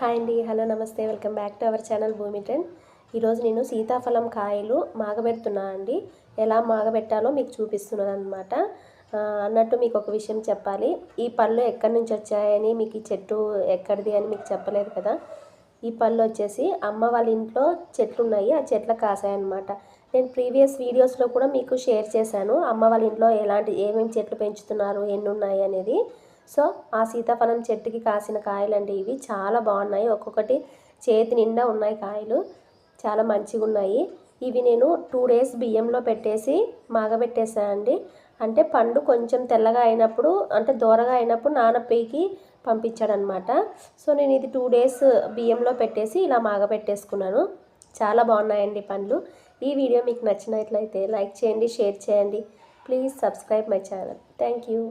Hi అండి, hello, నమస్తే, welcome back to our channel భూమి ట్రెండ్. ఈరోజు నేను సీతాఫలం కాయలు మాగబెడుతున్నా అండి. ఎలా మాగబెట్టాలో మీకు చూపిస్తున్నాను అనమాట. అన్నట్టు మీకు ఒక విషయం చెప్పాలి. ఈ పళ్ళు ఎక్కడి నుంచి వచ్చాయని, మీకు ఈ చెట్టు ఎక్కడిది అని మీకు చెప్పలేదు కదా. ఈ పళ్ళు వచ్చేసి అమ్మ వాళ్ళ ఇంట్లో చెట్లు ఉన్నాయి, ఆ చెట్ల కాసాయన్నమాట. నేను ప్రీవియస్ వీడియోస్లో కూడా మీకు షేర్ చేశాను అమ్మ వాళ్ళ ఇంట్లో ఏమేమి చెట్లు పెంచుతున్నారు, ఎన్ని ఉన్నాయి అనేది. సో ఆ సీతాఫలం చెట్టుకి కాసిన కాయలండి ఇవి. చాలా బాగున్నాయి, ఒక్కొక్కటి చేతి నిండా ఉన్నాయి కాయలు, చాలా మంచిగా ఉన్నాయి. ఇవి నేను 2 డేస్ బియ్యంలో పెట్టేసి మాగబెట్టేసానండి. అంటే పండు కొంచెం తెల్లగా అయినప్పుడు, అంటే దూరగా అయినప్పుడు నానపేకి పంపించాడనమాట. సో నేను ఇది 2 డేస్ బియ్యంలో పెట్టేసి ఇలా మాగబెట్టేసుకున్నాను. చాలా బాగున్నాయండి పండ్లు. ఈ వీడియో మీకు నచ్చినట్లయితే లైక్ చేయండి, షేర్ చేయండి. Please subscribe my channel. Thank you.